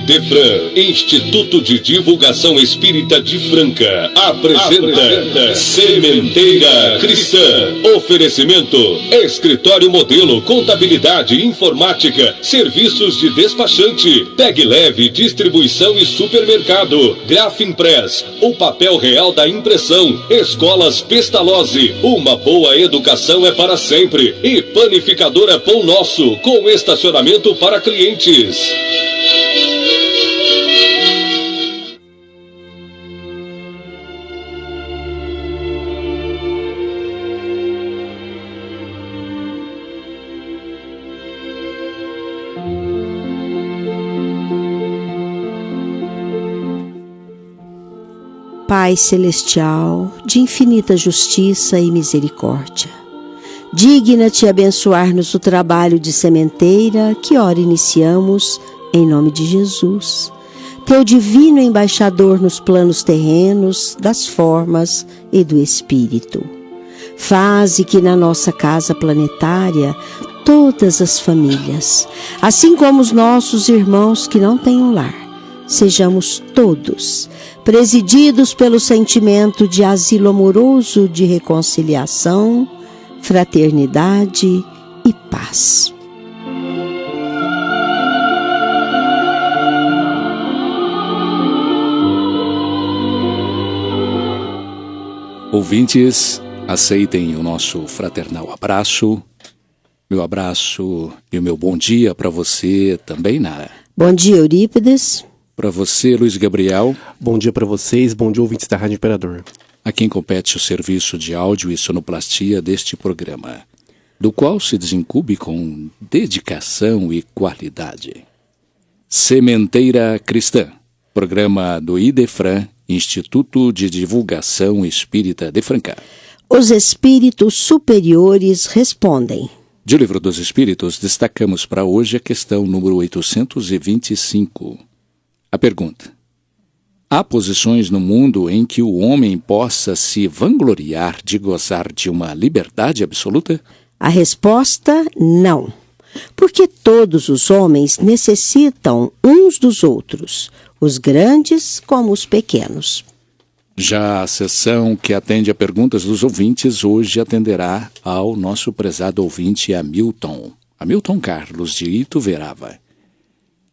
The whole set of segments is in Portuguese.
IDEFRAN, Instituto de Divulgação Espírita de Franca, apresenta Sementeira Cristã. Oferecimento: Escritório Modelo, Contabilidade, Informática, Serviços de Despachante, Tag Leve, Distribuição e Supermercado, Grafimpress, o papel real da impressão, Escolas Pestalozzi, uma boa educação é para sempre, e Panificadora Pão Nosso, com estacionamento para clientes. Pai Celestial, de infinita justiça e misericórdia, digna-te abençoar-nos o trabalho de sementeira que ora iniciamos em nome de Jesus, teu divino embaixador nos planos terrenos, das formas e do Espírito. Faze que na nossa casa planetária todas as famílias, assim como os nossos irmãos que não têm um lar, sejamos todos presididos pelo sentimento de asilo amoroso de reconciliação, fraternidade e paz. Ouvintes, aceitem o nosso fraternal abraço. Meu abraço e o meu bom dia para você também, Nara. Bom dia, Eurípides. Para você, Luiz Gabriel. Bom dia para vocês, bom dia, ouvintes da Rádio Imperador. A quem compete o serviço de áudio e sonoplastia deste programa, do qual se desencube com dedicação e qualidade. Sementeira Cristã, programa do IDEFRAN, Instituto de Divulgação Espírita de Franca. Os espíritos superiores respondem. De O Livro dos Espíritos, destacamos para hoje a questão número 825. A pergunta: há posições no mundo em que o homem possa se vangloriar de gozar de uma liberdade absoluta? A resposta: não. Porque todos os homens necessitam uns dos outros, os grandes como os pequenos. Já a sessão que atende a perguntas dos ouvintes hoje atenderá ao nosso prezado ouvinte Hamilton Carlos de Ituverava,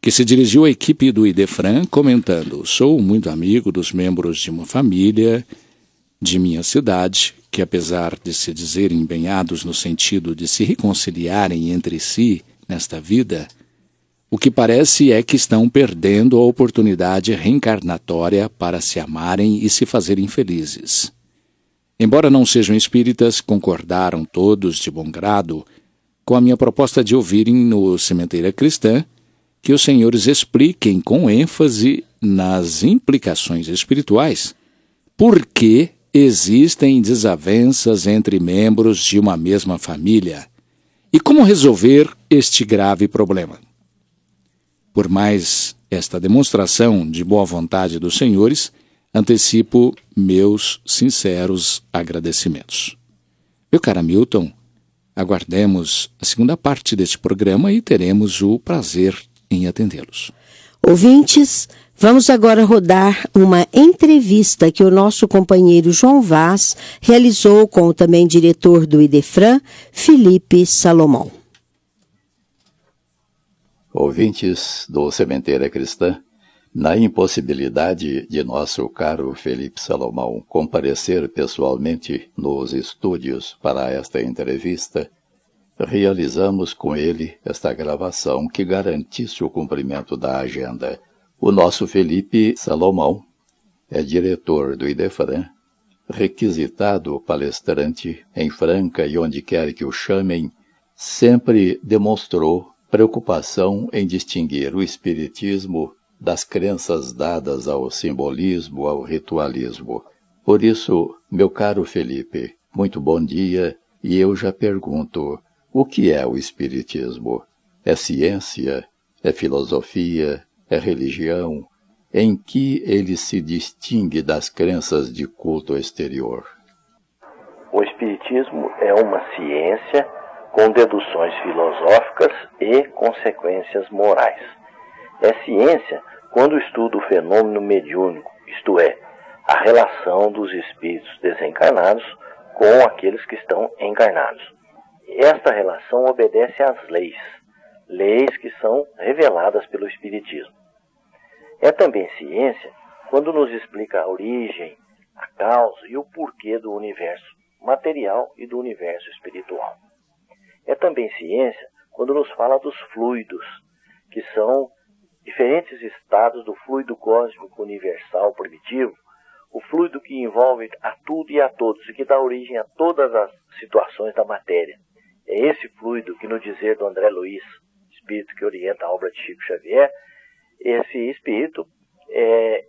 que se dirigiu à equipe do IDEFRAN comentando: sou muito amigo dos membros de uma família de minha cidade, que apesar de se dizerem empenhados no sentido de se reconciliarem entre si nesta vida, o que parece é que estão perdendo a oportunidade reencarnatória para se amarem e se fazerem felizes. Embora não sejam espíritas, concordaram todos de bom grado com a minha proposta de ouvirem no Sementeira Cristã que os senhores expliquem com ênfase nas implicações espirituais por que existem desavenças entre membros de uma mesma família e como resolver este grave problema. Por mais esta demonstração de boa vontade dos senhores, antecipo meus sinceros agradecimentos. Meu caro Hamilton, aguardemos a segunda parte deste programa e teremos o prazer em atendê-los. Ouvintes, vamos agora rodar uma entrevista que o nosso companheiro João Vaz realizou com o também diretor do IDEFRAN, Felipe Salomão. Ouvintes do Sementeira Cristã, na impossibilidade de nosso caro Felipe Salomão comparecer pessoalmente nos estúdios para esta entrevista, realizamos com ele esta gravação que garantisse o cumprimento da agenda. O nosso Felipe Salomão é diretor do IDEFRAN, requisitado palestrante em Franca e onde quer que o chamem, sempre demonstrou preocupação em distinguir o espiritismo das crenças dadas ao simbolismo, ao ritualismo. Por isso, meu caro Felipe, muito bom dia, e eu já pergunto: o que é o espiritismo? É ciência? É filosofia? É religião? Em que ele se distingue das crenças de culto exterior? O espiritismo é uma ciência com deduções filosóficas e consequências morais. É ciência quando estuda o fenômeno mediúnico, isto é, a relação dos espíritos desencarnados com aqueles que estão encarnados. Esta relação obedece às leis que são reveladas pelo Espiritismo. É também ciência quando nos explica a origem, a causa e o porquê do universo material e do universo espiritual. É também ciência quando nos fala dos fluidos, que são diferentes estados do fluido cósmico universal primitivo, o fluido que envolve a tudo e a todos e que dá origem a todas as situações da matéria. É esse fluido que, no dizer do André Luiz, espírito que orienta a obra de Chico Xavier, esse espírito,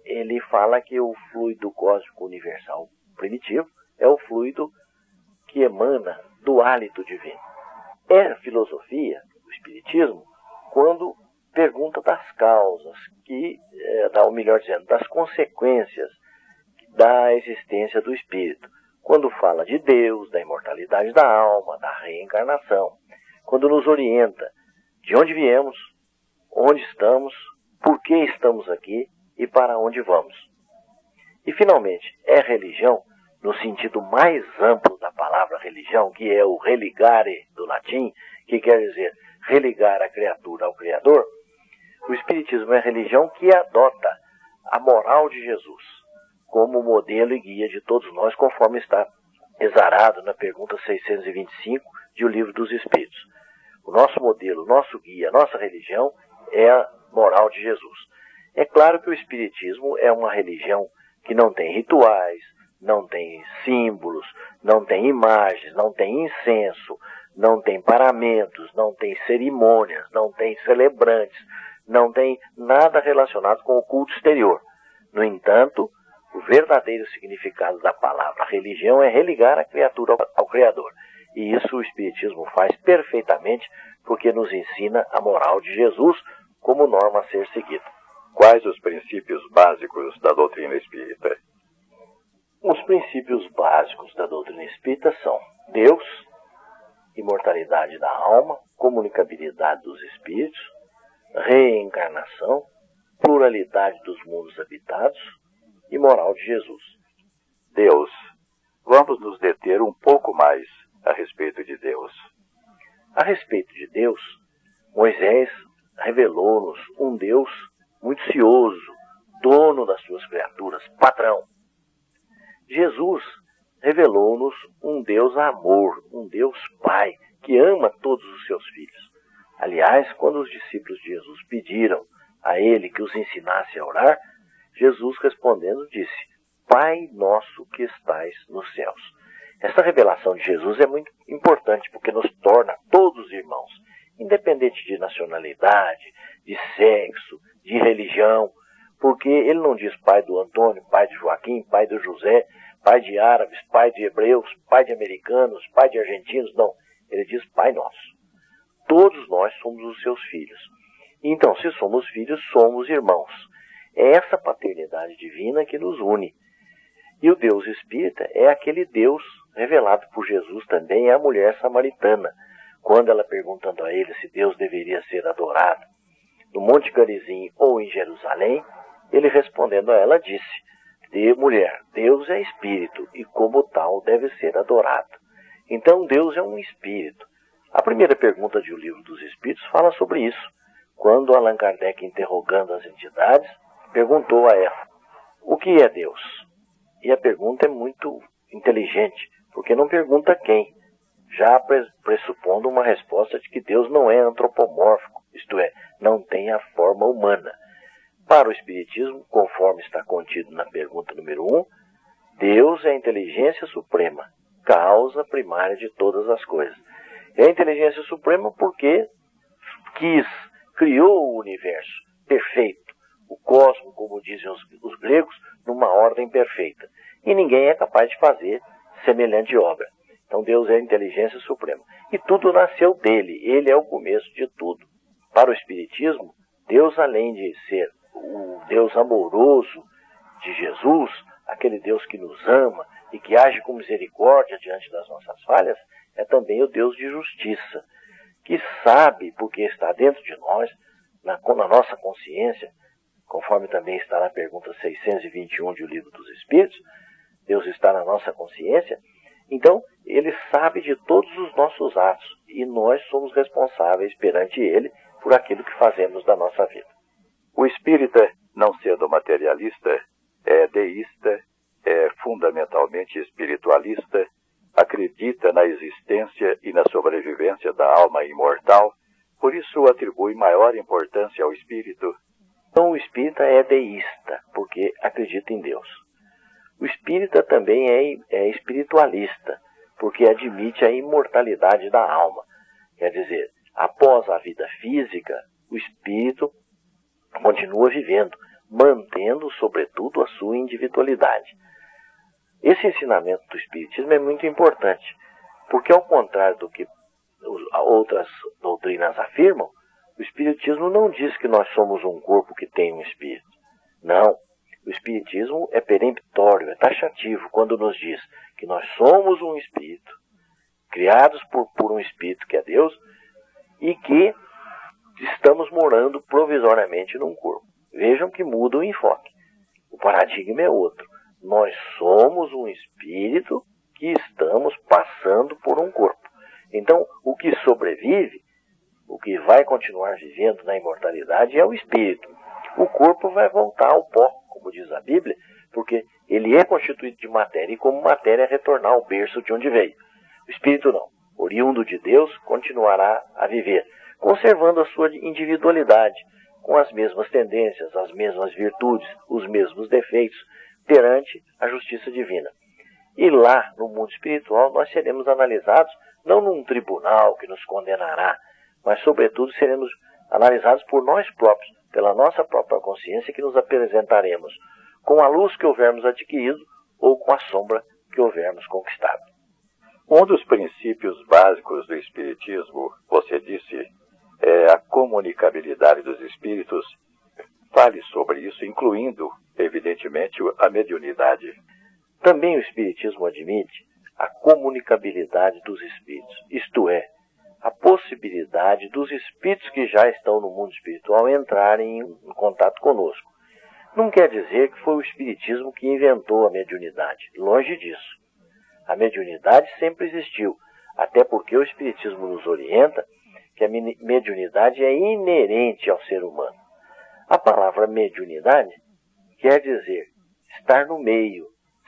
ele fala que o fluido cósmico universal primitivo é o fluido que emana do hálito divino. É a filosofia, o espiritismo, quando pergunta das causas, ou melhor dizendo, das consequências da existência do espírito. Quando fala de Deus, da imortalidade da alma, da reencarnação. Quando nos orienta de onde viemos, onde estamos, por que estamos aqui e para onde vamos. E, finalmente, é religião, no sentido mais amplo da palavra religião, que é o religare do latim, que quer dizer religar a criatura ao Criador. O Espiritismo é religião que adota a moral de Jesus como modelo e guia de todos nós, conforme está exarado na pergunta 625 de O Livro dos Espíritos. O nosso modelo, o nosso guia, a nossa religião é a moral de Jesus. É claro que o Espiritismo é uma religião que não tem rituais, não tem símbolos, não tem imagens, não tem incenso, não tem paramentos, não tem cerimônias, não tem celebrantes, não tem nada relacionado com o culto exterior. No entanto, o verdadeiro significado da palavra religião é religar a criatura ao Criador. E isso o Espiritismo faz perfeitamente, porque nos ensina a moral de Jesus como norma a ser seguida. Quais os princípios básicos da doutrina espírita? Os princípios básicos da doutrina espírita são Deus, imortalidade da alma, comunicabilidade dos espíritos, reencarnação, pluralidade dos mundos habitados e moral de Jesus. Deus. Vamos nos deter um pouco mais a respeito de Deus. A respeito de Deus, Moisés revelou-nos um Deus muito cioso, dono das suas criaturas, patrão. Jesus revelou-nos um Deus amor, um Deus Pai, que ama todos os seus filhos. Aliás, quando os discípulos de Jesus pediram a ele que os ensinasse a orar, Jesus respondendo disse: Pai nosso que estais nos céus. Essa revelação de Jesus é muito importante porque nos torna todos irmãos, independente de nacionalidade, de sexo, de religião, porque ele não diz pai do Antônio, pai de Joaquim, pai do José, pai de árabes, pai de hebreus, pai de americanos, pai de argentinos, não. Ele diz Pai nosso. Todos nós somos os seus filhos. Então, se somos filhos, somos irmãos. É essa paternidade divina que nos une. E o Deus espírita é aquele Deus revelado por Jesus também à mulher samaritana, quando ela perguntando a ele se Deus deveria ser adorado no Monte Garizim ou em Jerusalém, ele respondendo a ela disse: mulher, Deus é espírito e como tal deve ser adorado. Então Deus é um espírito. A primeira pergunta de O Livro dos Espíritos fala sobre isso, quando Allan Kardec, interrogando as entidades, perguntou a ela: o que é Deus? E a pergunta é muito inteligente, porque não pergunta quem, já pressupondo uma resposta de que Deus não é antropomórfico, isto é, não tem a forma humana. Para o Espiritismo, conforme está contido na pergunta número 1, Deus é a inteligência suprema, causa primária de todas as coisas. É a inteligência suprema porque criou o universo perfeito, o cosmos, como dizem os gregos, numa ordem perfeita. E ninguém é capaz de fazer semelhante obra. Então Deus é a inteligência suprema. E tudo nasceu dele, ele é o começo de tudo. Para o Espiritismo, Deus, além de ser o Deus amoroso de Jesus, aquele Deus que nos ama e que age com misericórdia diante das nossas falhas, é também o Deus de justiça, que sabe, porque está dentro de nós, na nossa consciência, conforme também está na pergunta 621 de O Livro dos Espíritos. Deus está na nossa consciência. Então, Ele sabe de todos os nossos atos e nós somos responsáveis perante Ele por aquilo que fazemos da nossa vida. O espírita, não sendo materialista, é deísta, é fundamentalmente espiritualista, acredita na existência e na sobrevivência da alma imortal, por isso atribui maior importância ao espírito. Então o espírita é deísta, porque acredita em Deus. O espírita também é espiritualista, porque admite a imortalidade da alma. Quer dizer, após a vida física, o espírito continua vivendo, mantendo, sobretudo, a sua individualidade. Esse ensinamento do Espiritismo é muito importante, porque ao contrário do que outras doutrinas afirmam, o Espiritismo não diz que nós somos um corpo que tem um espírito. Não. O Espiritismo é peremptório, é taxativo, quando nos diz que nós somos um espírito, criados por um espírito que é Deus, e que estamos morando provisoriamente num corpo. Vejam que muda o enfoque. O paradigma é outro. Nós somos um espírito que estamos passando por um corpo. Então, o que sobrevive, o que vai continuar vivendo na imortalidade é o espírito. O corpo vai voltar ao pó, como diz a Bíblia, porque ele é constituído de matéria e como matéria retornar ao berço de onde veio. O espírito não. Oriundo de Deus, continuará a viver, conservando a sua individualidade, com as mesmas tendências, as mesmas virtudes, os mesmos defeitos, perante a justiça divina. E lá, no mundo espiritual, nós seremos analisados não num tribunal que nos condenará, mas, sobretudo, seremos analisados por nós próprios, pela nossa própria consciência, que nos apresentaremos com a luz que houvermos adquirido ou com a sombra que houvermos conquistado. Um dos princípios básicos do Espiritismo, você disse, é a comunicabilidade dos espíritos. Fale sobre isso, incluindo, evidentemente, a mediunidade. Também o Espiritismo admite a comunicabilidade dos espíritos, isto é, a possibilidade dos espíritos que já estão no mundo espiritual entrarem em contato conosco. Não quer dizer que foi o Espiritismo que inventou a mediunidade, longe disso. A mediunidade sempre existiu, até porque o Espiritismo nos orienta que a mediunidade é inerente ao ser humano. A palavra mediunidade quer dizer estar no meio,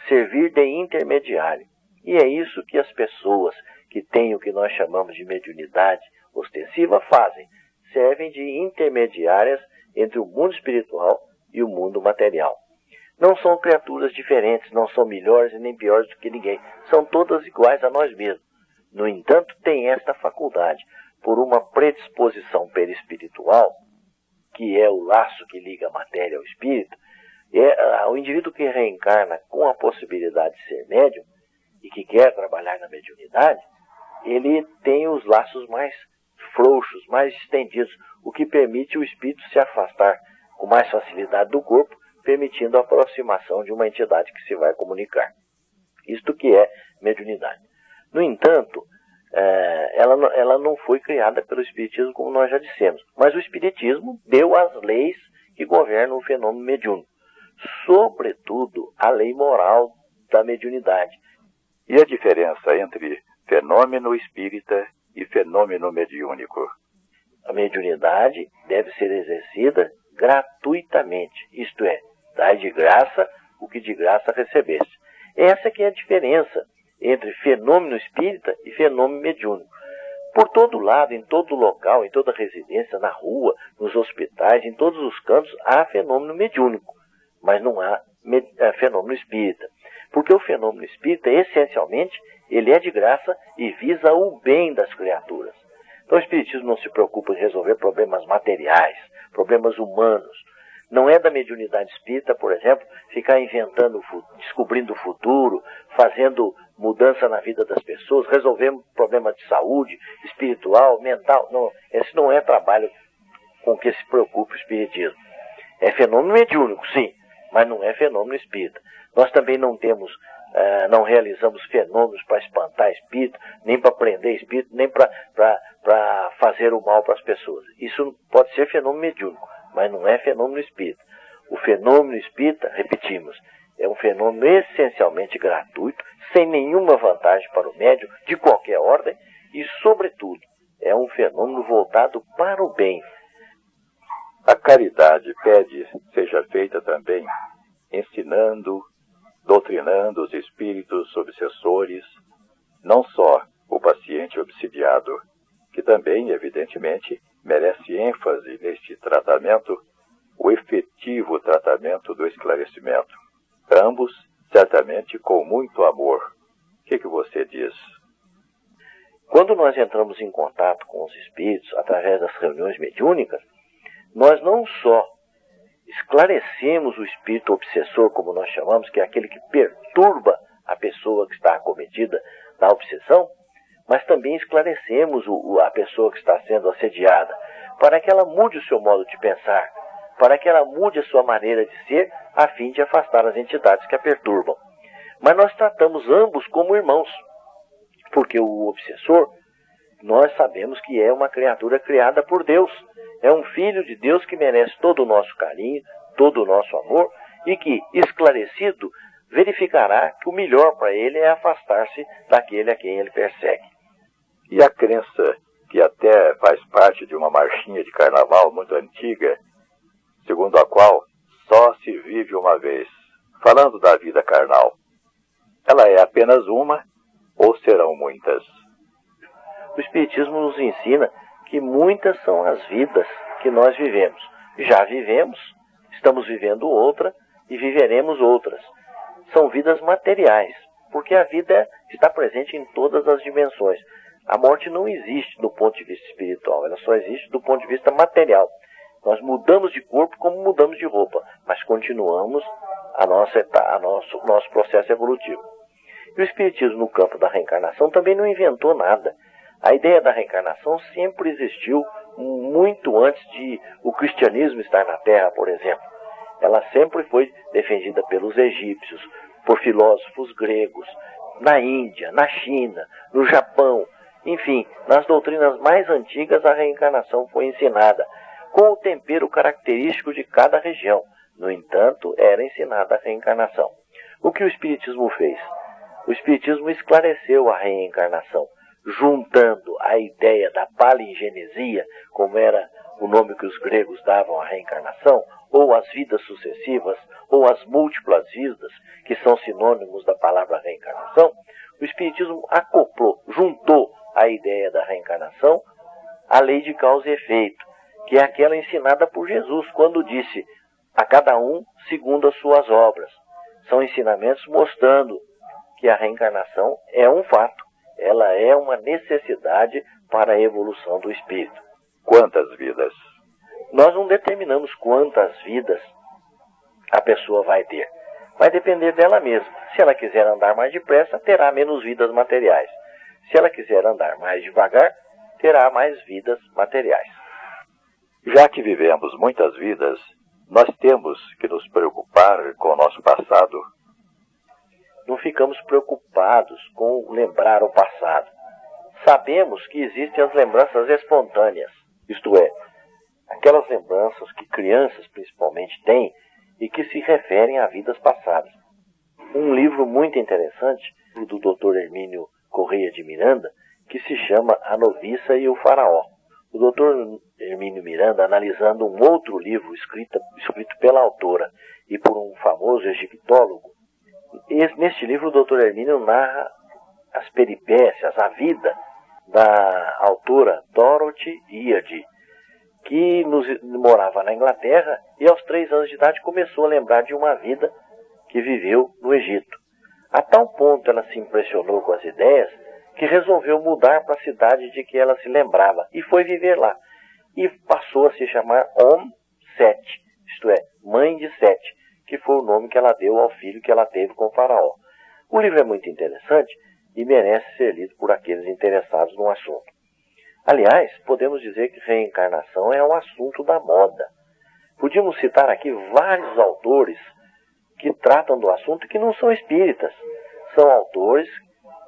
servir de intermediário. E é isso que as pessoas que têm o que nós chamamos de mediunidade ostensiva fazem. Servem de intermediárias entre o mundo espiritual e o mundo material. Não são criaturas diferentes, não são melhores e nem piores do que ninguém. São todas iguais a nós mesmos. No entanto, têm esta faculdade, por uma predisposição perispiritual, que é o laço que liga a matéria ao espírito. O indivíduo que reencarna com a possibilidade de ser médium e que quer trabalhar na mediunidade, ele tem os laços mais frouxos, mais estendidos, o que permite o espírito se afastar com mais facilidade do corpo, permitindo a aproximação de uma entidade que se vai comunicar. Isto que é mediunidade. No entanto, ela não foi criada pelo Espiritismo, como nós já dissemos, mas o Espiritismo deu as leis que governam o fenômeno mediúnico, sobretudo a lei moral da mediunidade. E a diferença entre fenômeno espírita e fenômeno mediúnico? A mediunidade deve ser exercida gratuitamente, isto é, dai de graça o que de graça recebeste. Essa que é a diferença entre fenômeno espírita e fenômeno mediúnico. Por todo lado, em todo local, em toda residência, na rua, nos hospitais, em todos os cantos, há fenômeno mediúnico, mas não há fenômeno espírita. Porque o fenômeno espírita, essencialmente, ele é de graça e visa o bem das criaturas. Então o Espiritismo não se preocupa em resolver problemas materiais, problemas humanos. Não é da mediunidade espírita, por exemplo, ficar inventando, descobrindo o futuro, fazendo mudança na vida das pessoas, resolvendo problemas de saúde, espiritual, mental. Não, esse não é trabalho com que se preocupa o Espiritismo. É fenômeno mediúnico, sim, mas não é fenômeno espírita. Nós também não realizamos fenômenos para espantar espírito, nem para prender espírito, nem para fazer o mal para as pessoas. Isso pode ser fenômeno mediúnico, mas não é fenômeno espírita. O fenômeno espírita, repetimos, é um fenômeno essencialmente gratuito, sem nenhuma vantagem para o médium, de qualquer ordem, e, sobretudo, é um fenômeno voltado para o bem. A caridade pede seja feita também ensinando, doutrinando os espíritos obsessores, não só o paciente obsidiado, que também, evidentemente, merece ênfase neste tratamento, o efetivo tratamento do esclarecimento. Ambos, certamente, com muito amor. O que você diz? Quando nós entramos em contato com os espíritos, através das reuniões mediúnicas, nós não só esclarecemos o espírito obsessor, como nós chamamos, que é aquele que perturba a pessoa que está acometida da obsessão, mas também esclarecemos a pessoa que está sendo assediada, para que ela mude o seu modo de pensar, para que ela mude a sua maneira de ser, a fim de afastar as entidades que a perturbam. Mas nós tratamos ambos como irmãos, porque o obsessor, nós sabemos que é uma criatura criada por Deus, é um filho de Deus que merece todo o nosso carinho, todo o nosso amor, e que, esclarecido, verificará que o melhor para ele é afastar-se daquele a quem ele persegue. E a crença, que até faz parte de uma marchinha de carnaval muito antiga, segundo a qual só se vive uma vez, falando da vida carnal, ela é apenas uma ou serão muitas? O Espiritismo nos ensina que muitas são as vidas que nós vivemos. Já vivemos, estamos vivendo outra e viveremos outras. São vidas materiais, porque a vida está presente em todas as dimensões. A morte não existe do ponto de vista espiritual, ela só existe do ponto de vista material. Nós mudamos de corpo como mudamos de roupa, mas continuamos nosso processo evolutivo. E o Espiritismo, no campo da reencarnação, também não inventou nada. A ideia da reencarnação sempre existiu muito antes de o cristianismo estar na Terra, por exemplo. Ela sempre foi defendida pelos egípcios, por filósofos gregos, na Índia, na China, no Japão. Enfim, nas doutrinas mais antigas a reencarnação foi ensinada, com o tempero característico de cada região. No entanto, era ensinada a reencarnação. O que o Espiritismo fez? O Espiritismo esclareceu a reencarnação, juntando a ideia da palingenesia, como era o nome que os gregos davam à reencarnação, ou as vidas sucessivas, ou as múltiplas vidas, que são sinônimos da palavra reencarnação. O Espiritismo acoplou, juntou a ideia da reencarnação à lei de causa e efeito, que é aquela ensinada por Jesus, quando disse a cada um segundo as suas obras. São ensinamentos mostrando que a reencarnação é um fato, ela é uma necessidade para a evolução do espírito. Quantas vidas? Nós não determinamos quantas vidas a pessoa vai ter. Vai depender dela mesma. Se ela quiser andar mais depressa, terá menos vidas materiais. Se ela quiser andar mais devagar, terá mais vidas materiais. Já que vivemos muitas vidas, nós temos que nos preocupar com o nosso passado. Não ficamos preocupados com lembrar o passado. Sabemos que existem as lembranças espontâneas, isto é, aquelas lembranças que crianças principalmente têm e que se referem a vidas passadas. Um livro muito interessante do Dr. Hermínio Correia de Miranda, que se chama A Noviça e o Faraó. O Dr. Hermínio Miranda, analisando um outro livro escrito pela autora e por um famoso egiptólogo, neste livro o Dr. Hermínio narra as peripécias, a vida da autora Dorothy Eade, que morava na Inglaterra e aos 3 anos de idade começou a lembrar de uma vida que viveu no Egito. A tal ponto ela se impressionou com as ideias que resolveu mudar para a cidade de que ela se lembrava e foi viver lá. E passou a se chamar Om-Set, isto é, Mãe de Sete, que foi o nome que ela deu ao filho que ela teve com o faraó. O livro é muito interessante e merece ser lido por aqueles interessados no assunto. Aliás, podemos dizer que reencarnação é um assunto da moda. Podíamos citar aqui vários autores que tratam do assunto que não são espíritas. São autores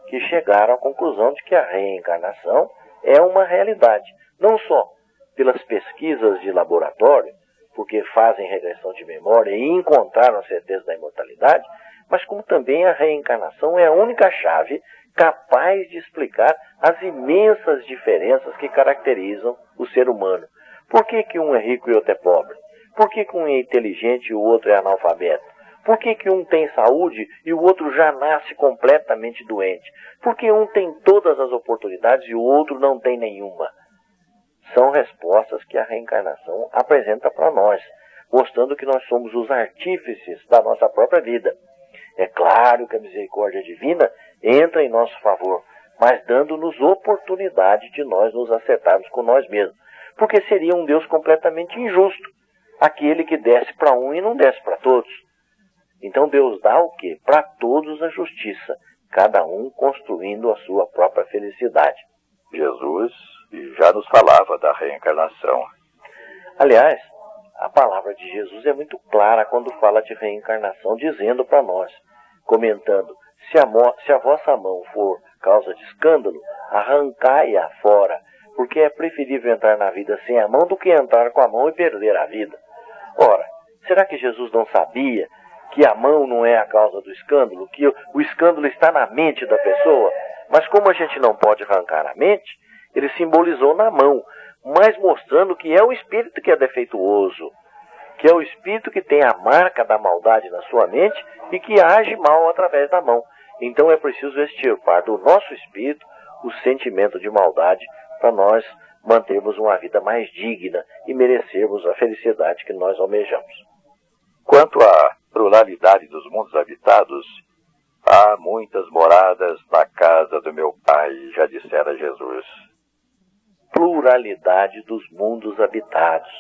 que chegaram à conclusão de que a reencarnação é uma realidade, não só pelas pesquisas de laboratório, porque fazem regressão de memória e encontraram a certeza da imortalidade, mas como também a reencarnação é a única chave capaz de explicar as imensas diferenças que caracterizam o ser humano. Por que que um é rico e outro é pobre? Por que que um é inteligente e o outro é analfabeto? Por que que um tem saúde e o outro já nasce completamente doente? Por que um tem todas as oportunidades e o outro não tem nenhuma? São respostas que a reencarnação apresenta para nós, mostrando que nós somos os artífices da nossa própria vida. É claro que a misericórdia divina entra em nosso favor, mas dando-nos oportunidade de nós nos acertarmos com nós mesmos. Porque seria um Deus completamente injusto, aquele que desce para um e não desce para todos. Então Deus dá o quê? Para todos a justiça, cada um construindo a sua própria felicidade. Jesus já nos falava da reencarnação. Aliás, a palavra de Jesus é muito clara quando fala de reencarnação, dizendo para nós, comentando, se a vossa mão for causa de escândalo, arrancai-a fora, porque é preferível entrar na vida sem a mão do que entrar com a mão e perder a vida. Ora, será que Jesus não sabia que a mão não é a causa do escândalo, que o escândalo está na mente da pessoa? Mas como a gente não pode arrancar a mente, ele simbolizou na mão, mas mostrando que é o espírito que é defeituoso, que é o espírito que tem a marca da maldade na sua mente e que age mal através da mão. Então é preciso extirpar do nosso espírito o sentimento de maldade para nós mantermos uma vida mais digna e merecermos a felicidade que nós almejamos. Quanto à pluralidade dos mundos habitados, há muitas moradas na casa do meu Pai, já dissera Jesus. Pluralidade dos mundos habitados.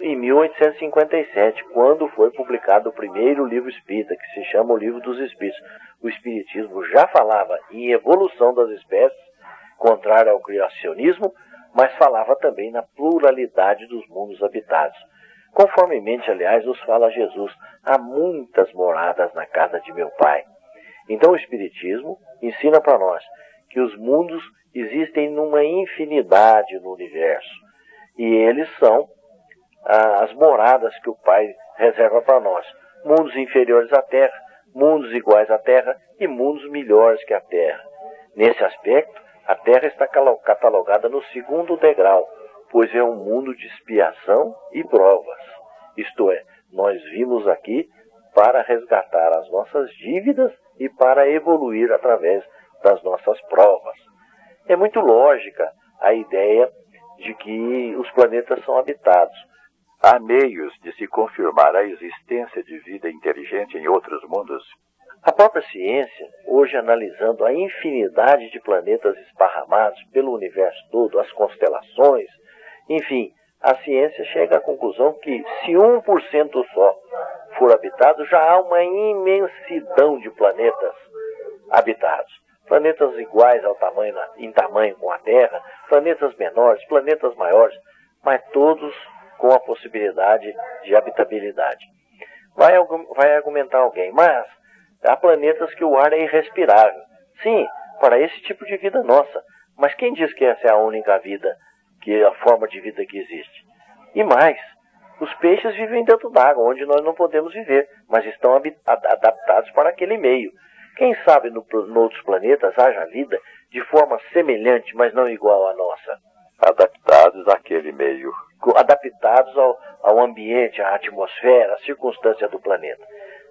Em 1857, quando foi publicado o primeiro livro espírita, que se chama o Livro dos Espíritos, o Espiritismo já falava em evolução das espécies, contrário ao criacionismo, mas falava também na pluralidade dos mundos habitados. Conformemente, aliás, nos fala Jesus, há muitas moradas na casa de meu Pai. Então o Espiritismo ensina para nós que os mundos existem numa infinidade no universo, e eles são as moradas que o Pai reserva para nós. Mundos inferiores à Terra, mundos iguais à Terra e mundos melhores que a Terra. Nesse aspecto, a Terra está catalogada no segundo degrau, pois é um mundo de expiação e provas. Isto é, nós vimos aqui para resgatar as nossas dívidas e para evoluir através das nossas provas. É muito lógica a ideia de que os planetas são habitados. Há meios de se confirmar a existência de vida inteligente em outros mundos? A própria ciência, hoje analisando a infinidade de planetas esparramados pelo universo todo, as constelações, enfim, a ciência chega à conclusão que se 1% só for habitado, já há uma imensidão de planetas habitados. Planetas iguais em tamanho com a Terra, planetas menores, planetas maiores, mas todos com a possibilidade de habitabilidade. Vai argumentar alguém, mas há planetas que o ar é irrespirável. Sim, para esse tipo de vida nossa. Mas quem diz que essa é a única vida, que é a forma de vida que existe? E mais, os peixes vivem dentro d'água, onde nós não podemos viver, mas estão adaptados para aquele meio. Quem sabe no outros planetas haja vida de forma semelhante, mas não igual à nossa. Adaptados àquele meio. Adaptados ao ambiente, à atmosfera, à circunstância do planeta.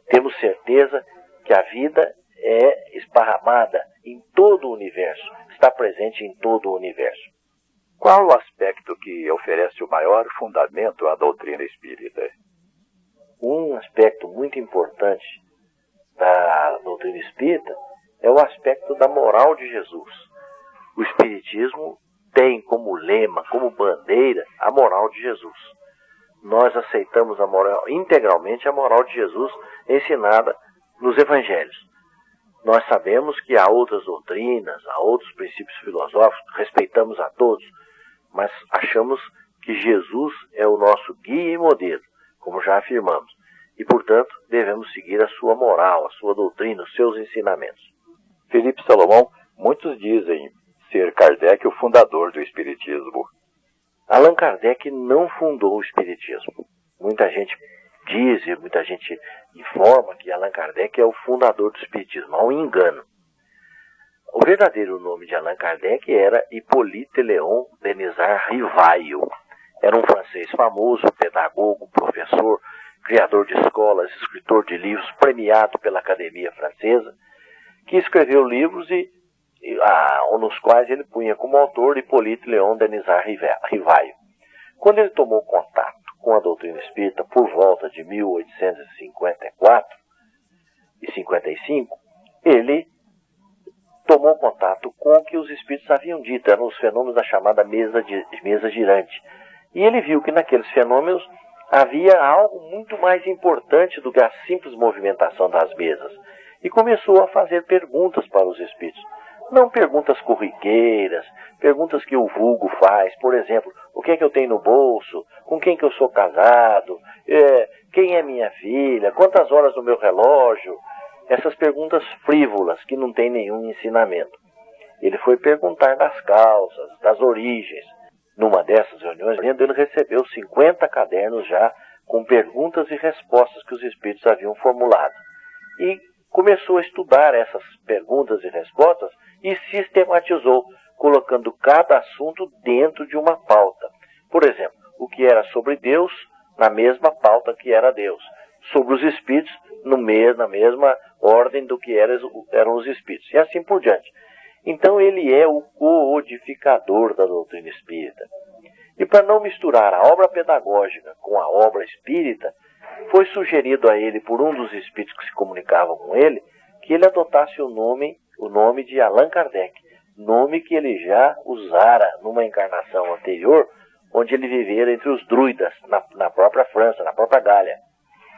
Temos certeza que a vida é esparramada em todo o universo, está presente em todo o universo. Qual o aspecto que oferece o maior fundamento à doutrina espírita? Um aspecto muito importante da doutrina espírita é o aspecto da moral de Jesus. O Espiritismo tem como lema, como bandeira, a moral de Jesus. Nós aceitamos integralmente a moral de Jesus ensinada nos Evangelhos. Nós sabemos que há outras doutrinas, há outros princípios filosóficos, respeitamos a todos, mas achamos que Jesus é o nosso guia e modelo, como já afirmamos, e, portanto, devemos seguir a sua moral, a sua doutrina, os seus ensinamentos. Felipe Salomão, muitos dizem ser Kardec o fundador do Espiritismo. Allan Kardec não fundou o Espiritismo. Muita gente diz, e muita gente informa que Allan Kardec é o fundador do Espiritismo. Há um engano. O verdadeiro nome de Allan Kardec era Hippolyte Léon Denisard Rivail. Era um francês famoso, pedagogo, professor, criador de escolas, escritor de livros, premiado pela Academia Francesa, que escreveu livros nos quais ele punha como autor Hippolyte Léon Denisard Rivail. Quando ele tomou contato com a doutrina espírita por volta de 1854 e 55, ele tomou contato com o que os espíritos haviam dito, eram os fenômenos da chamada mesa girante. E ele viu que naqueles fenômenos havia algo muito mais importante do que a simples movimentação das mesas. E começou a fazer perguntas para os espíritos. Não perguntas corriqueiras, perguntas que o vulgo faz. Por exemplo, o que é que eu tenho no bolso? Com quem que eu sou casado? Quem é minha filha? Quantas horas no meu relógio? Essas perguntas frívolas que não têm nenhum ensinamento. Ele foi perguntar das causas, das origens. Numa dessas reuniões, ele recebeu 50 cadernos já com perguntas e respostas que os espíritos haviam formulado. E começou a estudar essas perguntas e respostas e sistematizou, colocando cada assunto dentro de uma pauta. Por exemplo, o que era sobre Deus, na mesma pauta que era Deus. Sobre os espíritos, na mesma ordem do que eram os espíritos. E assim por diante. Então ele é o codificador da doutrina espírita. E para não misturar a obra pedagógica com a obra espírita, foi sugerido a ele por um dos espíritos que se comunicavam com ele, que ele adotasse o nome de Allan Kardec, nome que ele já usara numa encarnação anterior, onde ele vivera entre os druidas, na própria França, na própria Gália.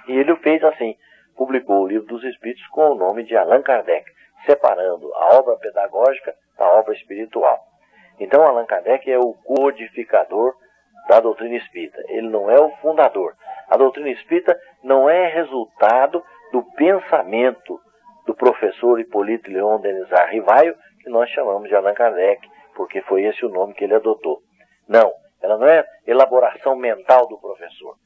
E ele o fez assim, publicou o Livro dos Espíritos com o nome de Allan Kardec, separando a obra pedagógica da obra espiritual. Então Allan Kardec é o codificador da doutrina espírita, ele não é o fundador. A doutrina espírita não é resultado do pensamento do professor Hippolyte Léon Denisard Rivail, que nós chamamos de Allan Kardec, porque foi esse o nome que ele adotou. Não, ela não é elaboração mental do professor.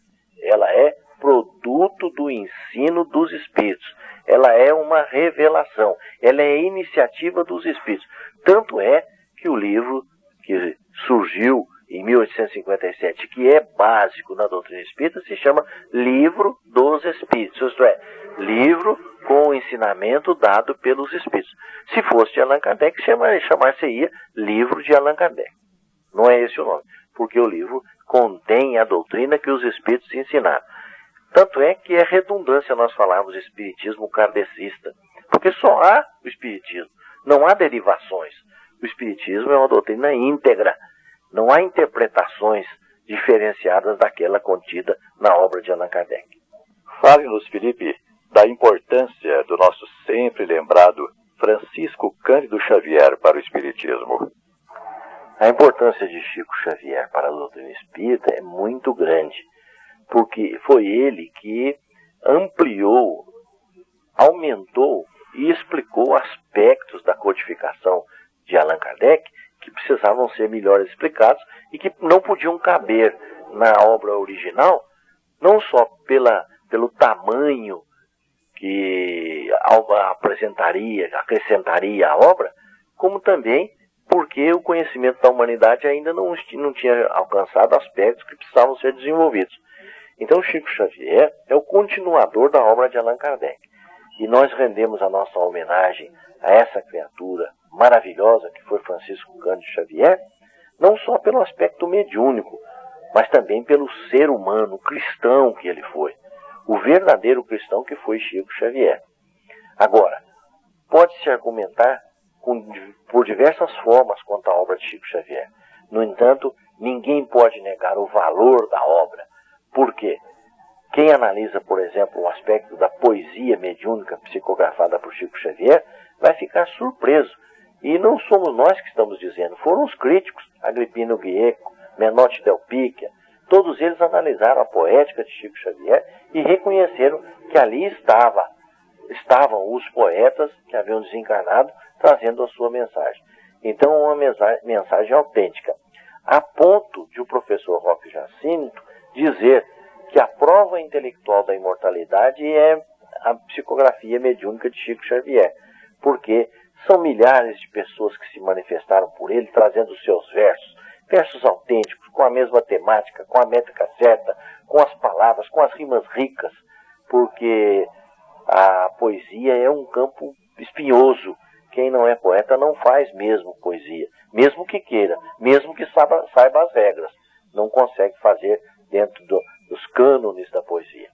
Ela é produto do ensino dos espíritos. Ela é uma revelação. Ela é iniciativa dos espíritos. Tanto é que o livro que surgiu em 1857, que é básico na doutrina espírita, se chama Livro dos Espíritos, isto é, livro com o ensinamento dado pelos espíritos. Se fosse de Allan Kardec, chamar-se-ia Livro de Allan Kardec. Não é esse o nome, porque o livro contém a doutrina que os espíritos ensinaram. Tanto é que é redundância nós falarmos de espiritismo kardecista, porque só há o espiritismo, não há derivações. O espiritismo é uma doutrina íntegra, não há interpretações diferenciadas daquela contida na obra de Allan Kardec. Fale-nos, Felipe, da importância do nosso sempre lembrado Francisco Cândido Xavier para o espiritismo. A importância de Chico Xavier para a doutrina espírita é muito grande, porque foi ele que ampliou, aumentou e explicou aspectos da codificação de Allan Kardec que precisavam ser melhor explicados e que não podiam caber na obra original, não só pelo tamanho que acrescentaria à obra, como também porque o conhecimento da humanidade ainda não tinha alcançado aspectos que precisavam ser desenvolvidos. Então Chico Xavier é o continuador da obra de Allan Kardec. E nós rendemos a nossa homenagem a essa criatura maravilhosa que foi Francisco Cândido Xavier, não só pelo aspecto mediúnico, mas também pelo ser humano cristão que ele foi. O verdadeiro cristão que foi Chico Xavier. Agora, pode-se argumentar por diversas formas quanto à obra de Chico Xavier. No entanto, ninguém pode negar o valor da obra. Por quê? Quem analisa, por exemplo, o aspecto da poesia mediúnica psicografada por Chico Xavier, vai ficar surpreso. E não somos nós que estamos dizendo, foram os críticos, Agripino Guieco, Menotti Del Picchia, todos eles analisaram a poética de Chico Xavier e reconheceram que ali estavam os poetas que haviam desencarnado trazendo a sua mensagem. Então, uma mensagem autêntica. A ponto de o professor Roque Jacinto dizer que a prova intelectual da imortalidade é a psicografia mediúnica de Chico Xavier, porque são milhares de pessoas que se manifestaram por ele, trazendo os seus versos autênticos, com a mesma temática, com a métrica certa, com as palavras, com as rimas ricas, porque a poesia é um campo espinhoso. Quem não é poeta não faz mesmo poesia, mesmo que queira, mesmo que saiba as regras, não consegue fazer dentro dos cânones da poesia.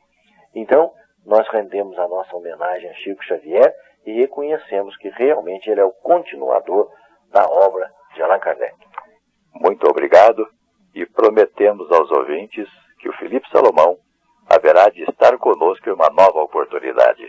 Então, nós rendemos a nossa homenagem a Chico Xavier e reconhecemos que realmente ele é o continuador da obra de Allan Kardec. Muito obrigado e prometemos aos ouvintes que o Felipe Salomão haverá de estar conosco em uma nova oportunidade.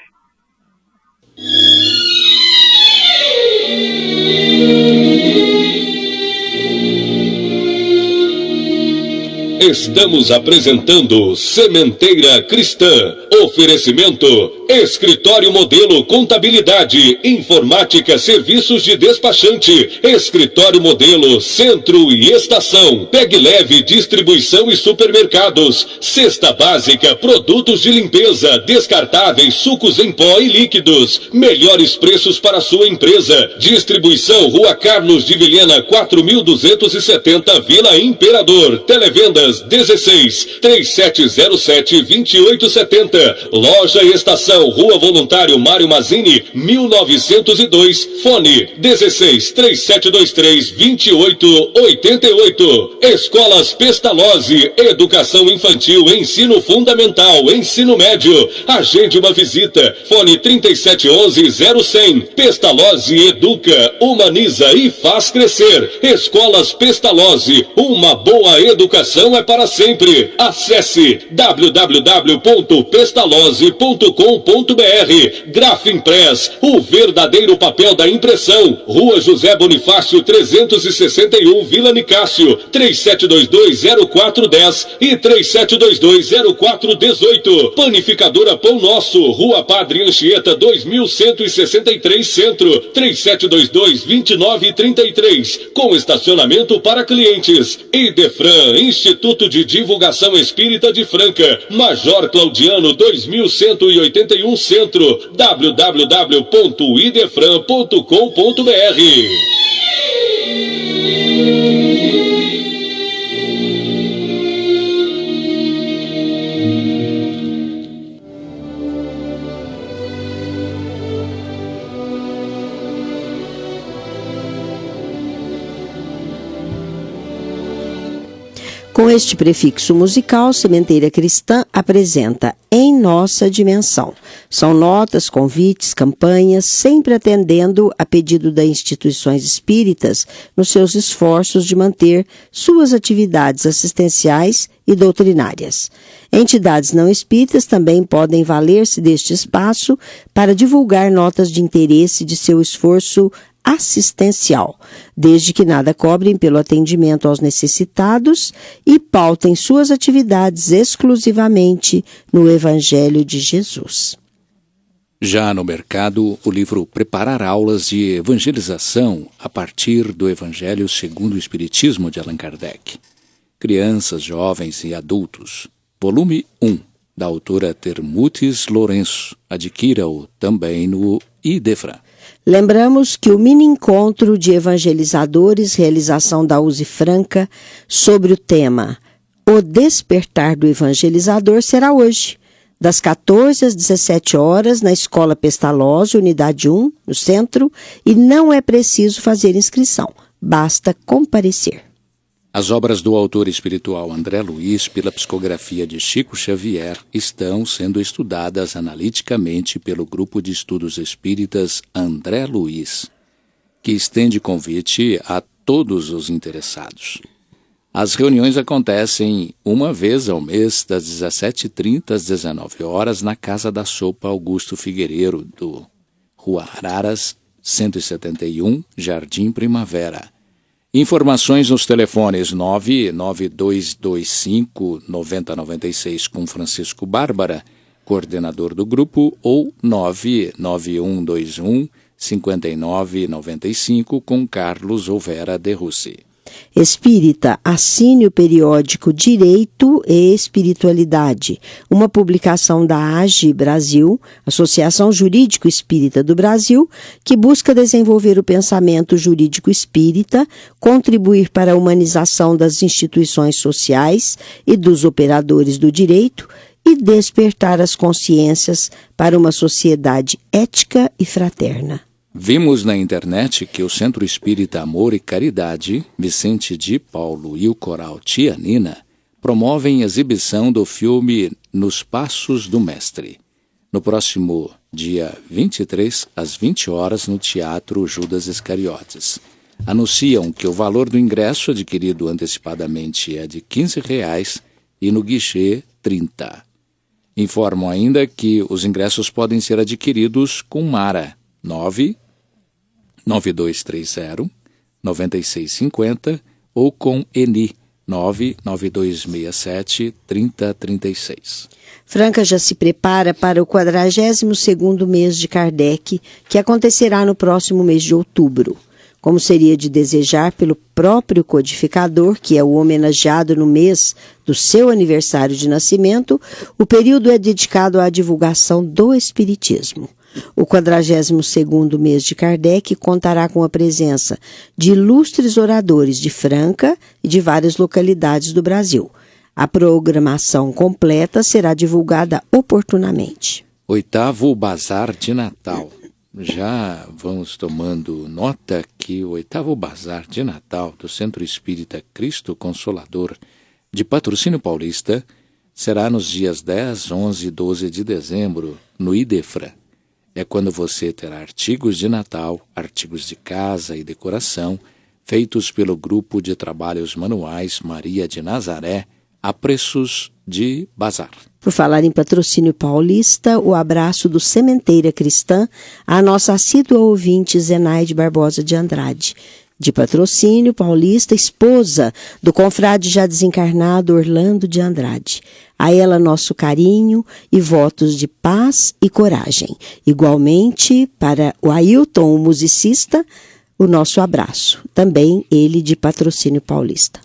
Estamos apresentando Sementeira Cristã. Oferecimento: Escritório Modelo Contabilidade, Informática, Serviços de Despachante, Escritório Modelo Centro e Estação, Pegue Leve Distribuição e Supermercados, Cesta Básica, Produtos de Limpeza, Descartáveis, Sucos em Pó e Líquidos, melhores preços para sua empresa. Distribuição Rua Carlos de Vilhena 4270, Vila Imperador. Televendas 16 3707 2870. Loja Estação, Rua Voluntário Mário Mazzini 1902. Fone 16 3723 2888. Escolas Pestalozzi, Educação Infantil, Ensino Fundamental, Ensino Médio. Agende uma visita. Fone 3711-0100. Pestalozzi educa, humaniza e faz crescer. Escolas Pestalozzi, uma boa educação é para sempre. Acesse www.pestalozzi.com.br. Grafimpress, o verdadeiro papel da impressão. Rua José Bonifácio 361, Vila Nicásio, 3722-0410 e 3722-0418. Panificadora Pão Nosso, Rua Padre Anchieta 2163 Centro, 3722-2933, com estacionamento para clientes. Idefran, Instituto de Divulgação Espírita de Franca, Major Claudiano 2181 Centro, www.idefran.com.br. Com este prefixo musical, Sementeira Cristã apresenta Em Nossa Dimensão. São notas, convites, campanhas, sempre atendendo a pedido das instituições espíritas nos seus esforços de manter suas atividades assistenciais e doutrinárias. Entidades não espíritas também podem valer-se deste espaço para divulgar notas de interesse de seu esforço assistencial, desde que nada cobrem pelo atendimento aos necessitados e pautem suas atividades exclusivamente no Evangelho de Jesus. Já no mercado, o livro Preparar Aulas de Evangelização a partir do Evangelho segundo o Espiritismo de Allan Kardec. Crianças, jovens e adultos. Volume 1, da autora Termutes Lourenço. Adquira-o também no Idefran. Lembramos que o mini-encontro de evangelizadores, realização da USE Franca, sobre o tema O Despertar do Evangelizador, será hoje, das 14 às 17 horas, na Escola Pestalozzi, Unidade 1, no centro, e não é preciso fazer inscrição, basta comparecer. As obras do autor espiritual André Luiz, pela psicografia de Chico Xavier, estão sendo estudadas analiticamente pelo Grupo de Estudos Espíritas André Luiz, que estende convite a todos os interessados. As reuniões acontecem uma vez ao mês, das 17h30 às 19 horas, na Casa da Sopa Augusto Figueiredo, do Rua Araras, 171, Jardim Primavera. Informações nos telefones 99225-9096 com Francisco Bárbara, coordenador do grupo, ou 99121-5995 com Carlos Olvera de Russi. Espírita, assine o periódico Direito e Espiritualidade, uma publicação da AGE Brasil, Associação Jurídico Espírita do Brasil, que busca desenvolver o pensamento jurídico espírita, contribuir para a humanização das instituições sociais e dos operadores do direito e despertar as consciências para uma sociedade ética e fraterna. Vimos na internet que o Centro Espírita Amor e Caridade, Vicente de Paulo e o Coral Tia Nina promovem exibição do filme Nos Passos do Mestre, no próximo dia 23, às 20 horas, no Teatro Judas Iscariotes. Anunciam que o valor do ingresso adquirido antecipadamente é de R$ 15 e no guichê R$ 30. Informam ainda que os ingressos podem ser adquiridos com Mara 99230-9650 ou com Eni 99267-3036. Franca já se prepara para o 42º mês de Kardec, que acontecerá no próximo mês de outubro. Como seria de desejar pelo próprio codificador, que é o homenageado no mês do seu aniversário de nascimento, o período é dedicado à divulgação do Espiritismo. O 42º mês de Kardec contará com a presença de ilustres oradores de Franca e de várias localidades do Brasil. A programação completa será divulgada oportunamente. 8º Bazar de Natal. Já vamos tomando nota que o 8º Bazar de Natal do Centro Espírita Cristo Consolador de Patrocínio Paulista será nos dias 10, 11 e 12 de dezembro, no Idefra. É quando você terá artigos de Natal, artigos de casa e decoração, feitos pelo Grupo de Trabalhos Manuais Maria de Nazaré, a preços de bazar. Por falar em Patrocínio Paulista, o abraço do Sementeira Cristã à nossa assídua ouvinte Zenaide Barbosa de Andrade. De Patrocínio Paulista, esposa do confrade já desencarnado Orlando de Andrade. A ela nosso carinho e votos de paz e coragem. Igualmente, para o Ailton, o musicista, o nosso abraço. Também ele de Patrocínio Paulista.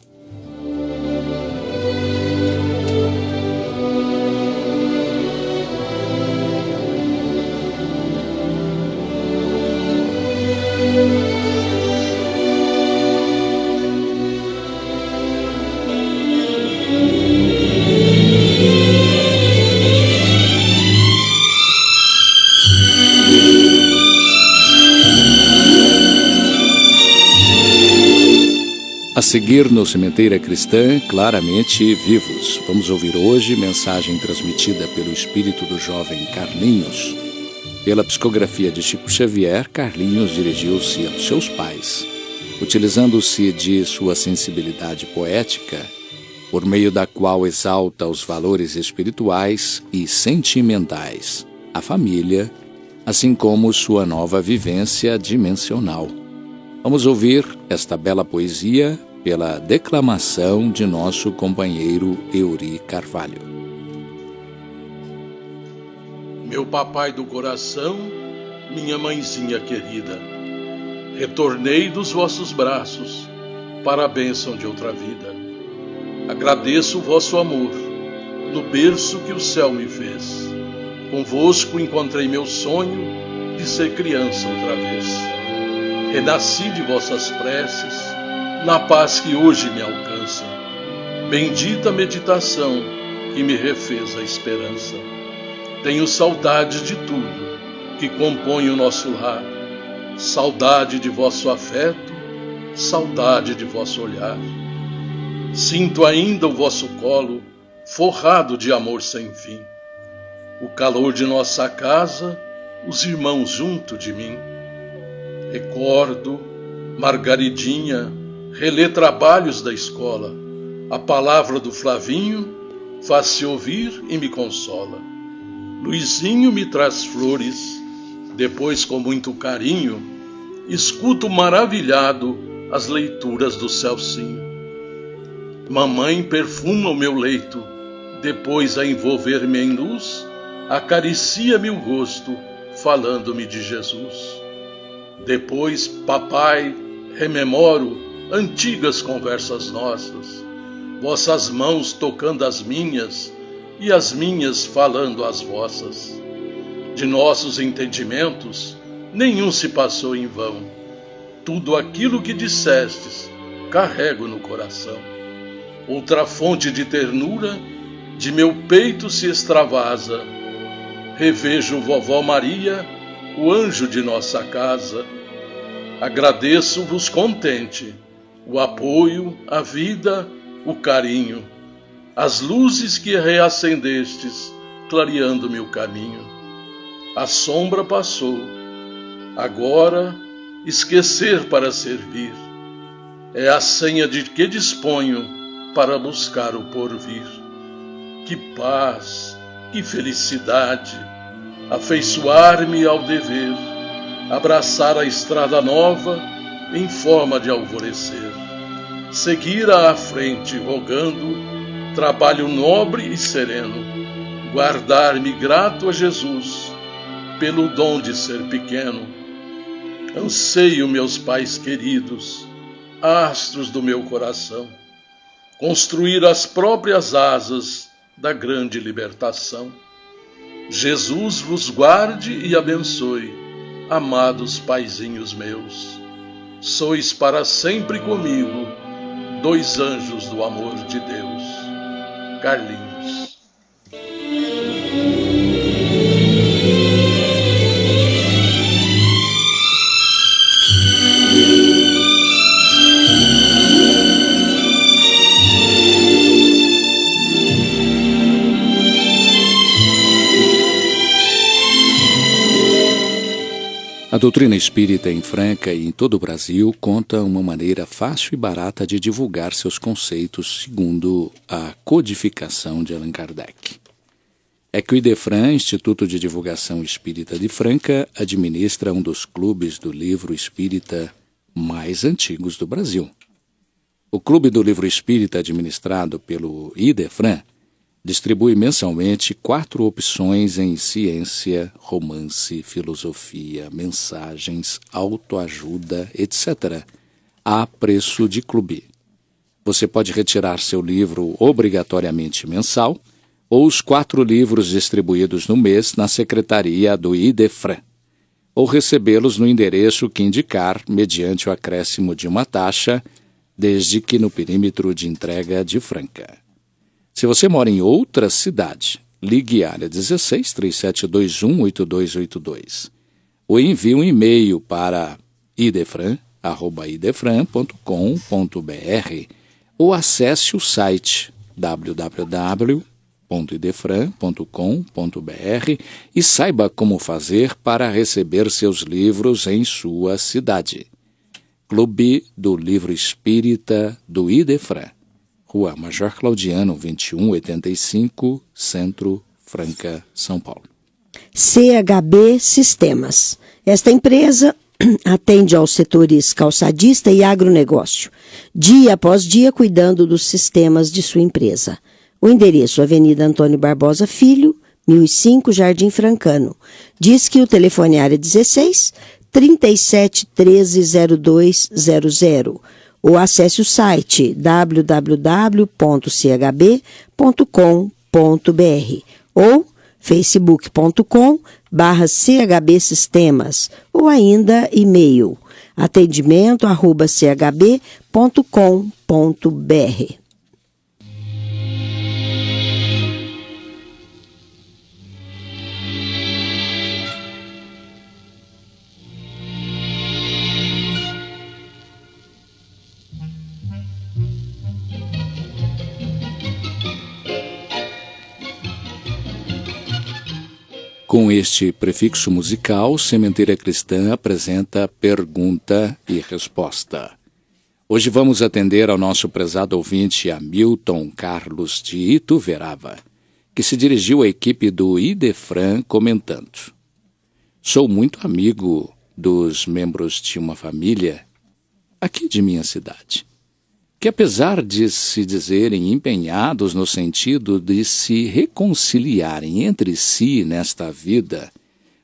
A seguir no Sementeira Cristã, claramente vivos. Vamos ouvir hoje mensagem transmitida pelo espírito do jovem Carlinhos. Pela psicografia de Chico Xavier, Carlinhos dirigiu-se aos seus pais, utilizando-se de sua sensibilidade poética, por meio da qual exalta os valores espirituais e sentimentais, a família, assim como sua nova vivência dimensional. Vamos ouvir esta bela poesia pela declamação de nosso companheiro Euri Carvalho. Meu papai do coração, minha mãezinha querida, retornei dos vossos braços para a bênção de outra vida. Agradeço o vosso amor, no berço que o céu me fez. Convosco encontrei meu sonho de ser criança outra vez. Renasci de vossas preces, na paz que hoje me alcança. Bendita meditação que me refez a esperança. Tenho saudade de tudo que compõe o nosso lar. Saudade de vosso afeto, saudade de vosso olhar. Sinto ainda o vosso colo, forrado de amor sem fim. O calor de nossa casa, os irmãos junto de mim. Recordo, Margaridinha, relê trabalhos da escola. A palavra do Flavinho faz-se ouvir e me consola. Luizinho me traz flores, depois com muito carinho, escuto maravilhado as leituras do Celcinho. Mamãe perfuma o meu leito, depois a envolver-me em luz, acaricia-me o rosto, falando-me de Jesus. Depois, papai, rememoro antigas conversas nossas, vossas mãos tocando as minhas e as minhas falando as vossas. De nossos entendimentos, nenhum se passou em vão. Tudo aquilo que dissestes, carrego no coração. Outra fonte de ternura de meu peito se extravasa. Revejo vovó Maria, o anjo de nossa casa. Agradeço-vos contente o apoio, a vida, o carinho, as luzes que reacendestes, clareando-me o caminho. A sombra passou, agora esquecer para servir é a senha de que disponho para buscar o porvir. Que paz, que felicidade, afeiçoar-me ao dever, abraçar a estrada nova em forma de alvorecer, seguir à frente rogando trabalho nobre e sereno, guardar-me grato a Jesus pelo dom de ser pequeno. Anseio meus pais queridos, astros do meu coração, construir as próprias asas da grande libertação. Jesus vos guarde e abençoe, amados paizinhos meus. Sois para sempre comigo, dois anjos do amor de Deus. Carlinhos. A doutrina espírita em Franca e em todo o Brasil conta uma maneira fácil e barata de divulgar seus conceitos segundo a codificação de Allan Kardec. É que o IDEFRAN, Instituto de Divulgação Espírita de Franca, administra um dos clubes do livro espírita mais antigos do Brasil. O Clube do Livro Espírita, administrado pelo IDEFRAN, distribui mensalmente 4 opções em ciência, romance, filosofia, mensagens, autoajuda, etc., a preço de clube. Você pode retirar seu livro obrigatoriamente mensal ou os 4 livros distribuídos no mês na secretaria do IDEFRAN, ou recebê-los no endereço que indicar mediante o acréscimo de uma taxa, desde que no perímetro de entrega de Franca. Se você mora em outra cidade, ligue área 16 3721 8282 ou envie um e-mail para idefran@idefran.com.br ou acesse o site www.idefran.com.br e saiba como fazer para receber seus livros em sua cidade. Clube do Livro Espírita do IDEFRAN, Rua Major Claudiano, 2185, Centro, Franca, São Paulo. CHB Sistemas. Esta empresa atende aos setores calçadista e agronegócio, dia após dia cuidando dos sistemas de sua empresa. O endereço: Avenida Antônio Barbosa Filho, 1005, Jardim Francano. Diz que o telefone é área 16 37 13 0200. Ou acesse o site www.chb.com.br ou facebook.com/CHB Sistemas ou ainda e-mail atendimento@chb.com.br. Com este prefixo musical, Sementeira Cristã apresenta pergunta e resposta. Hoje vamos atender ao nosso prezado ouvinte Hamilton Carlos de Ituverava, que se dirigiu à equipe do IDEFRAN comentando: sou muito amigo dos membros de uma família aqui de minha cidade, que apesar de se dizerem empenhados no sentido de se reconciliarem entre si nesta vida,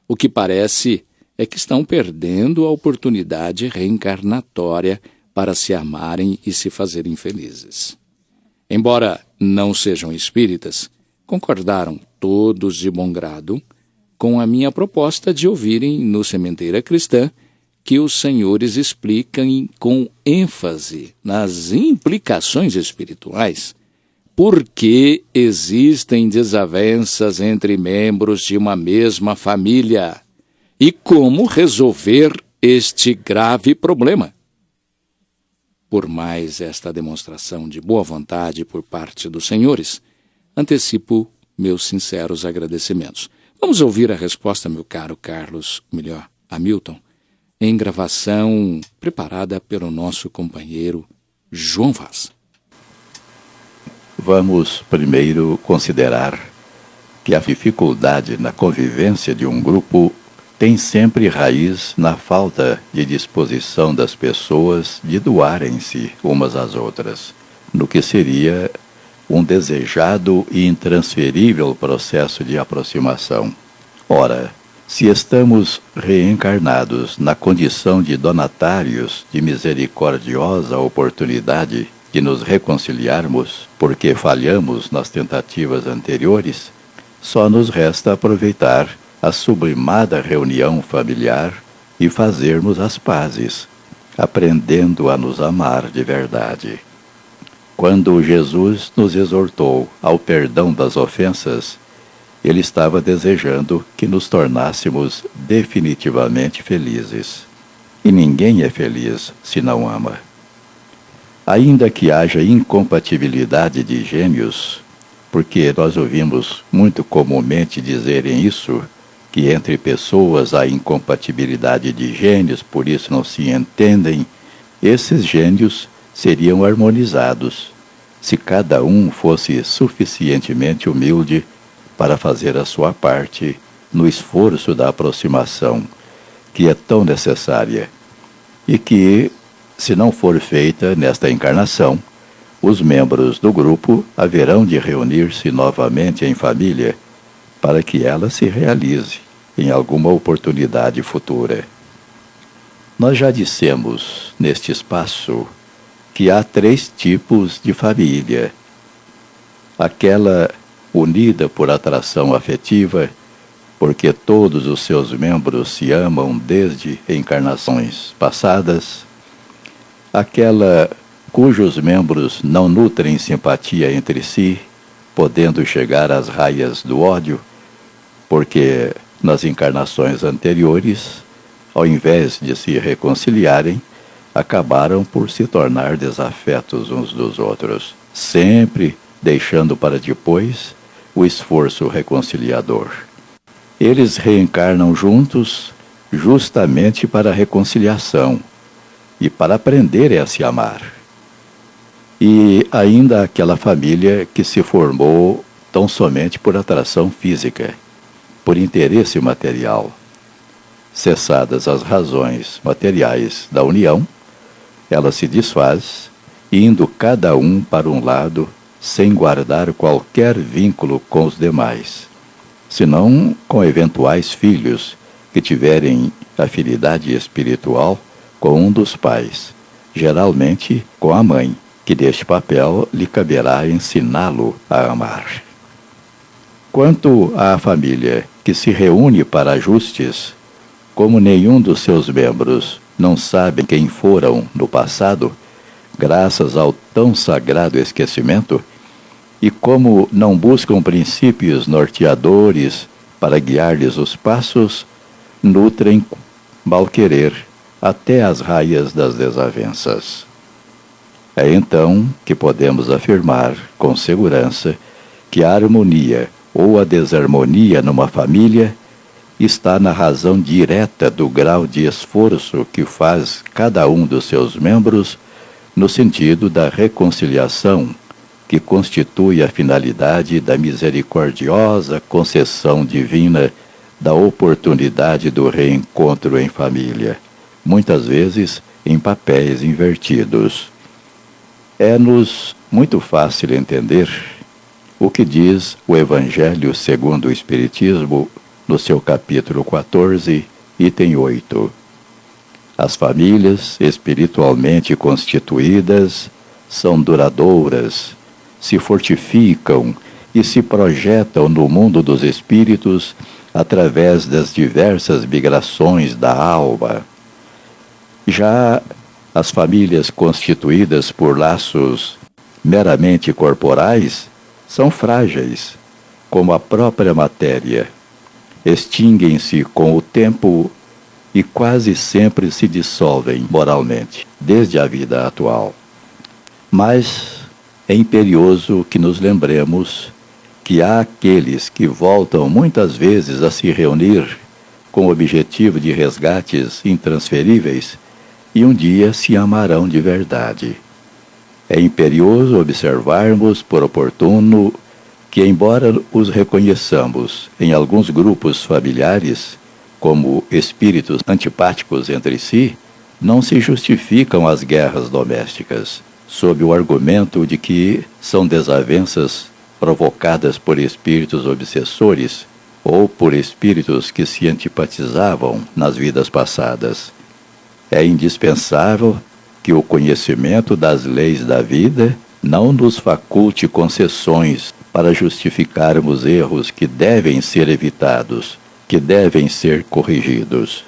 o que parece é que estão perdendo a oportunidade reencarnatória para se amarem e se fazerem felizes. Embora não sejam espíritas, concordaram todos de bom grado com a minha proposta de ouvirem no Sementeira Cristã que os senhores explicam com ênfase nas implicações espirituais por que existem desavenças entre membros de uma mesma família e como resolver este grave problema. Por mais esta demonstração de boa vontade por parte dos senhores, antecipo meus sinceros agradecimentos. Vamos ouvir a resposta, meu caro Carlos, melhor, Hamilton, em gravação preparada pelo nosso companheiro João Vaz. Vamos primeiro considerar que a dificuldade na convivência de um grupo tem sempre raiz na falta de disposição das pessoas de doarem-se umas às outras, no que seria um desejado e intransferível processo de aproximação. Ora, se estamos reencarnados na condição de donatários de misericordiosa oportunidade de nos reconciliarmos porque falhamos nas tentativas anteriores, só nos resta aproveitar a sublimada reunião familiar e fazermos as pazes, aprendendo a nos amar de verdade. Quando Jesus nos exortou ao perdão das ofensas, ele estava desejando que nos tornássemos definitivamente felizes. E ninguém é feliz se não ama. Ainda que haja incompatibilidade de gênios, porque nós ouvimos muito comumente dizerem isso, que entre pessoas há incompatibilidade de gênios, por isso não se entendem, esses gênios seriam harmonizados se cada um fosse suficientemente humilde para fazer a sua parte no esforço da aproximação, que é tão necessária, e que, se não for feita nesta encarnação, os membros do grupo haverão de reunir-se novamente em família para que ela se realize em alguma oportunidade futura. Nós já dissemos neste espaço que há 3 tipos de família: aquela unida por atração afetiva, porque todos os seus membros se amam desde encarnações passadas; aquela cujos membros não nutrem simpatia entre si, podendo chegar às raias do ódio, porque nas encarnações anteriores, ao invés de se reconciliarem, acabaram por se tornar desafetos uns dos outros, sempre deixando para depois o esforço reconciliador. Eles reencarnam juntos justamente para a reconciliação e para aprenderem a se amar. E ainda aquela família que se formou tão somente por atração física, por interesse material. Cessadas as razões materiais da união, ela se desfaz, indo cada um para um lado, sem guardar qualquer vínculo com os demais, senão com eventuais filhos que tiverem afinidade espiritual com um dos pais, geralmente com a mãe, que deste papel lhe caberá ensiná-lo a amar. Quanto à família que se reúne para ajustes, como nenhum dos seus membros não sabe quem foram no passado, graças ao tão sagrado esquecimento, e como não buscam princípios norteadores para guiar-lhes os passos, nutrem mal-querer até as raias das desavenças. É então que podemos afirmar com segurança que a harmonia ou a desarmonia numa família está na razão direta do grau de esforço que faz cada um dos seus membros no sentido da reconciliação, que constitui a finalidade da misericordiosa concessão divina da oportunidade do reencontro em família, muitas vezes em papéis invertidos. É-nos muito fácil entender o que diz o Evangelho segundo o Espiritismo, no seu capítulo 14, item 8. As famílias espiritualmente constituídas são duradouras, se fortificam e se projetam no mundo dos espíritos através das diversas migrações da alma. Já as famílias constituídas por laços meramente corporais são frágeis, como a própria matéria. Extinguem-se com o tempo e quase sempre se dissolvem moralmente, desde a vida atual. Mas é imperioso que nos lembremos que há aqueles que voltam muitas vezes a se reunir com o objetivo de resgates intransferíveis e um dia se amarão de verdade. É imperioso observarmos por oportuno que, embora os reconheçamos em alguns grupos familiares como espíritos antipáticos entre si, não se justificam as guerras domésticas, sob o argumento de que são desavenças provocadas por espíritos obsessores ou por espíritos que se antipatizavam nas vidas passadas. É indispensável que o conhecimento das leis da vida não nos faculte concessões para justificarmos erros que devem ser evitados, que devem ser corrigidos.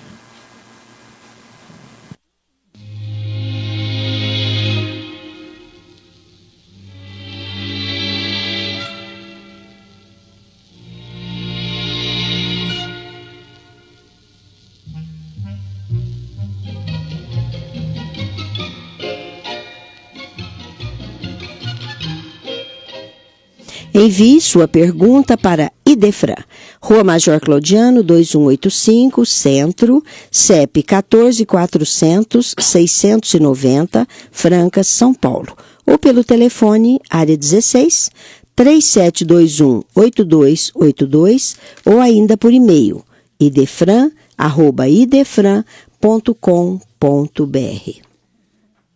Envie sua pergunta para Idefran, Rua Major Claudiano, 2185, Centro, CEP 14.400.690, Franca, São Paulo. Ou pelo telefone, área 16, 3721-8282, ou ainda por e-mail, idefran@idefran.com.br.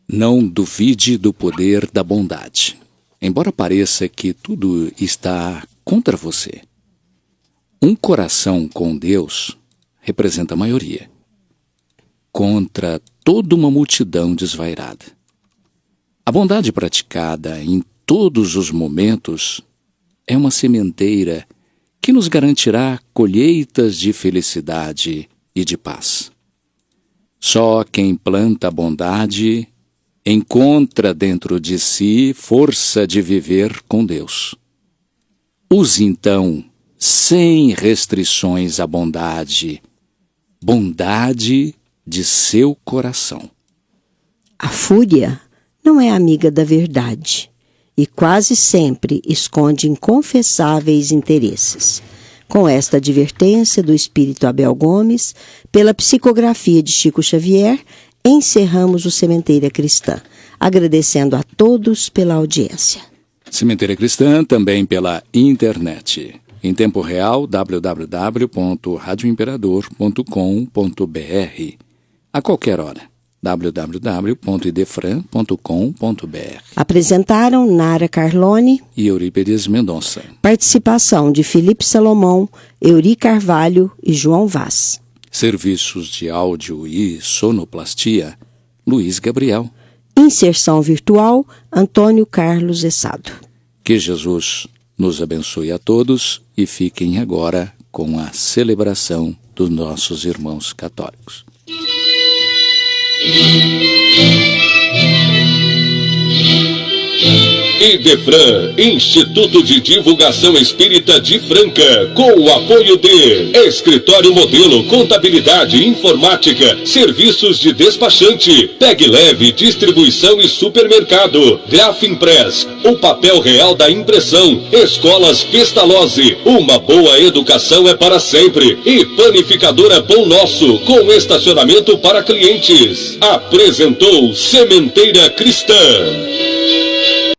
Não duvide do poder da bondade. Embora pareça que tudo está contra você, um coração com Deus representa a maioria, contra toda uma multidão desvairada. A bondade praticada em todos os momentos é uma sementeira que nos garantirá colheitas de felicidade e de paz. Só quem planta a bondade encontra dentro de si força de viver com Deus. Use então, sem restrições, a bondade de seu coração. A fúria não é amiga da verdade e quase sempre esconde inconfessáveis interesses. Com esta advertência do espírito Abel Gomes, pela psicografia de Chico Xavier, encerramos o Sementeira Cristã, agradecendo a todos pela audiência. Sementeira Cristã também pela internet. Em tempo real, www.radioimperador.com.br. A qualquer hora, www.idefran.com.br. Apresentaram Nara Carlone e Eurípides Mendonça. Participação de Felipe Salomão, Euri Carvalho e João Vaz. Serviços de áudio e sonoplastia, Luiz Gabriel. Inserção virtual, Antônio Carlos Essado. Que Jesus nos abençoe a todos e fiquem agora com a celebração dos nossos irmãos católicos. Idefran, Instituto de Divulgação Espírita de Franca, com o apoio de Escritório Modelo, Contabilidade, Informática, Serviços de Despachante, Peg Leve, Distribuição e Supermercado, Grafimpress, o papel real da impressão, Escolas Pestalozzi, uma boa educação é para sempre, e Panificadora Pão Nosso, com estacionamento para clientes. Apresentou Sementeira Cristã.